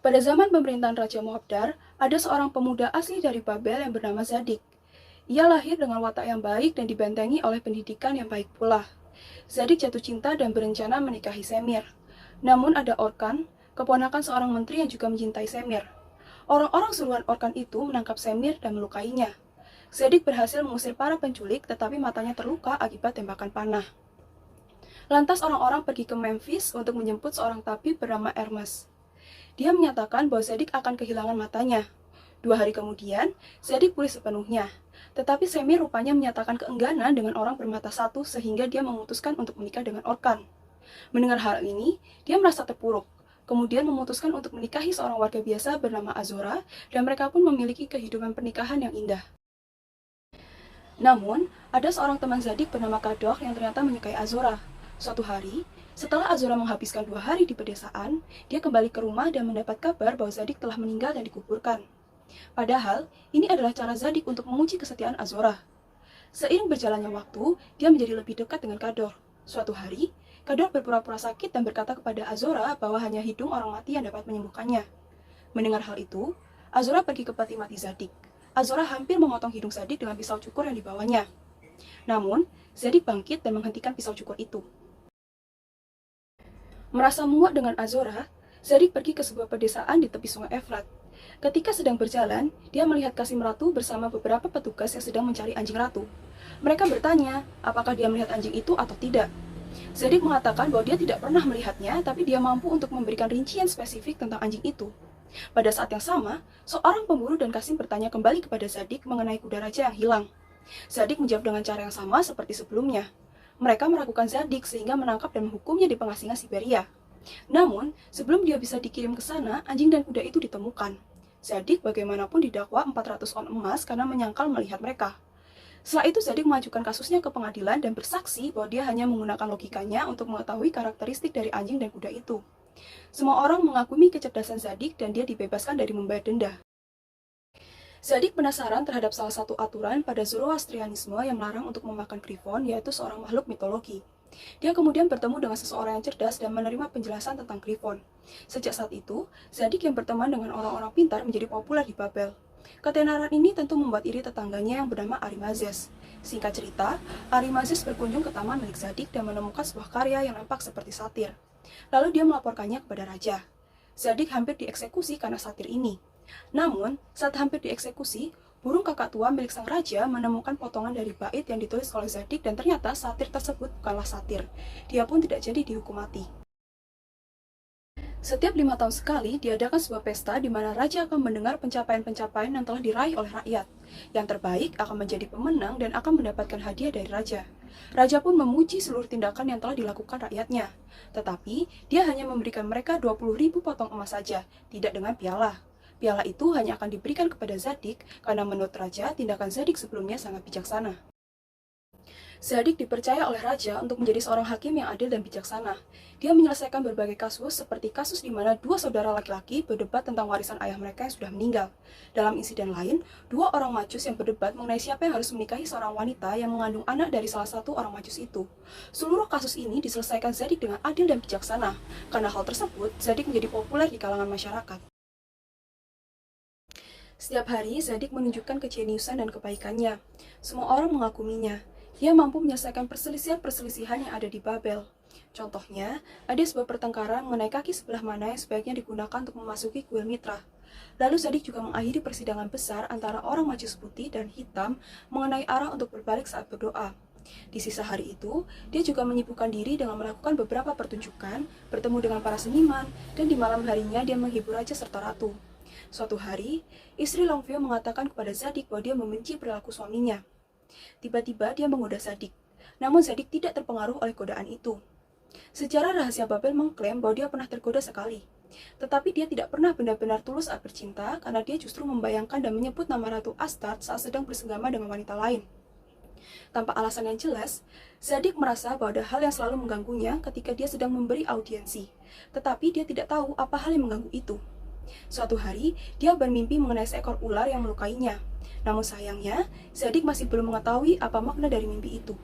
Pada zaman pemerintahan Raja Moabdar, ada seorang pemuda asli dari Babel yang bernama Zadik. Ia lahir dengan watak yang baik dan dibentengi oleh pendidikan yang baik pula. Zadik jatuh cinta dan berencana menikahi Semir. Namun ada Orkan, keponakan seorang menteri yang juga mencintai Semir. Orang-orang suruhan Orkan itu menangkap Semir dan melukainya. Zadik berhasil mengusir para penculik, tetapi matanya terluka akibat tembakan panah. Lantas orang-orang pergi ke Memphis untuk menjemput seorang tabib bernama Hermes. Dia menyatakan bahwa Zadik akan kehilangan matanya. 2 hari kemudian, Zadik pulih sepenuhnya. Tetapi Semir rupanya menyatakan keengganan dengan orang bermata satu sehingga dia memutuskan untuk menikah dengan Orkan. Mendengar hal ini, dia merasa terpuruk. Kemudian memutuskan untuk menikahi seorang warga biasa bernama Azora, dan mereka pun memiliki kehidupan pernikahan yang indah. Namun, ada seorang teman Zadik bernama Kadok yang ternyata menyukai Azora. Suatu hari, setelah Azora menghabiskan 2 hari di pedesaan, dia kembali ke rumah dan mendapat kabar bahwa Zadik telah meninggal dan dikuburkan. Padahal, ini adalah cara Zadik untuk menguji kesetiaan Azora. Seiring berjalannya waktu, dia menjadi lebih dekat dengan Kador. Suatu hari, Kador berpura-pura sakit dan berkata kepada Azora bahwa hanya hidung orang mati yang dapat menyembuhkannya. Mendengar hal itu, Azora pergi ke peti mati Zadik. Azora hampir memotong hidung Zadik dengan pisau cukur yang dibawanya. Namun, Zadik bangkit dan menghentikan pisau cukur itu. Merasa muak dengan Azora, Zadik pergi ke sebuah pedesaan di tepi sungai Efrat. Ketika sedang berjalan, dia melihat Kasim Ratu bersama beberapa petugas yang sedang mencari anjing ratu. Mereka bertanya, apakah dia melihat anjing itu atau tidak. Zadik mengatakan bahwa dia tidak pernah melihatnya, tapi dia mampu untuk memberikan rincian spesifik tentang anjing itu. Pada saat yang sama, seorang pemburu dan Kasim bertanya kembali kepada Zadik mengenai kuda raja yang hilang. Zadik menjawab dengan cara yang sama seperti sebelumnya. Mereka meragukan Zadik sehingga menangkap dan menghukumnya di pengasingan Siberia. Namun, sebelum dia bisa dikirim ke sana, anjing dan kuda itu ditemukan. Zadik bagaimanapun didakwa 400 on emas karena menyangkal melihat mereka. Setelah itu Zadik mengajukan kasusnya ke pengadilan dan bersaksi bahwa dia hanya menggunakan logikanya untuk mengetahui karakteristik dari anjing dan kuda itu. Semua orang mengagumi kecerdasan Zadik dan dia dibebaskan dari membayar denda. Zadik penasaran terhadap salah satu aturan pada Zoroastrianisme yang melarang untuk memakan Griffon, yaitu seorang makhluk mitologi. Dia kemudian bertemu dengan seseorang yang cerdas dan menerima penjelasan tentang Griffon. Sejak saat itu, Zadik yang berteman dengan orang-orang pintar menjadi populer di Babel. Ketenaran ini tentu membuat iri tetangganya yang bernama Arimazes. Singkat cerita, Arimazes berkunjung ke taman milik Zadik dan menemukan sebuah karya yang nampak seperti satir. Lalu dia melaporkannya kepada raja. Zadik hampir dieksekusi karena satir ini. Namun, saat hampir dieksekusi, burung kakak tua milik sang raja menemukan potongan dari bait yang ditulis oleh Zadik dan ternyata satir tersebut bukanlah satir. Dia pun tidak jadi dihukum mati. Setiap 5 tahun sekali diadakan sebuah pesta di mana raja akan mendengar pencapaian-pencapaian yang telah diraih oleh rakyat. Yang terbaik akan menjadi pemenang dan akan mendapatkan hadiah dari raja. Raja pun memuji seluruh tindakan yang telah dilakukan rakyatnya. Tetapi, dia hanya memberikan mereka 20.000 potong emas saja, tidak dengan piala. Piala itu hanya akan diberikan kepada Zadik karena menurut raja, tindakan Zadik sebelumnya sangat bijaksana. Zadik dipercaya oleh raja untuk menjadi seorang hakim yang adil dan bijaksana. Dia menyelesaikan berbagai kasus seperti kasus di mana 2 saudara laki-laki berdebat tentang warisan ayah mereka yang sudah meninggal. Dalam insiden lain, 2 orang majus yang berdebat mengenai siapa yang harus menikahi seorang wanita yang mengandung anak dari salah satu orang majus itu. Seluruh kasus ini diselesaikan Zadik dengan adil dan bijaksana. Karena hal tersebut, Zadik menjadi populer di kalangan masyarakat. Setiap hari, Zadik menunjukkan kejeniusan dan kebaikannya. Semua orang mengaguminya. Dia mampu menyelesaikan perselisihan-perselisihan yang ada di Babel. Contohnya, ada sebuah pertengkaran mengenai kaki sebelah mana yang sebaiknya digunakan untuk memasuki kuil Mitra. Lalu Zadik juga mengakhiri persidangan besar antara orang majus putih dan hitam mengenai arah untuk berbalik saat berdoa. Di sisa hari itu, dia juga menyibukkan diri dengan melakukan beberapa pertunjukan, bertemu dengan para seniman, dan di malam harinya dia menghibur raja serta ratu. Suatu hari, istri Longvio mengatakan kepada Zadik bahwa dia membenci perilaku suaminya. Tiba-tiba dia menggoda Zadik, namun Zadik tidak terpengaruh oleh godaan itu. Sejarah rahasia Babel mengklaim bahwa dia pernah tergoda sekali. Tetapi dia tidak pernah benar-benar tulus saat bercinta karena dia justru membayangkan dan menyebut nama Ratu Astarte saat sedang bersenggama dengan wanita lain. Tanpa alasan yang jelas, Zadik merasa bahwa ada hal yang selalu mengganggunya ketika dia sedang memberi audiensi. Tetapi dia tidak tahu apa hal yang mengganggu itu. Suatu hari, dia bermimpi mengenai seekor ular yang melukainya. Namun sayangnya, Zadik masih belum mengetahui apa makna dari mimpi itu.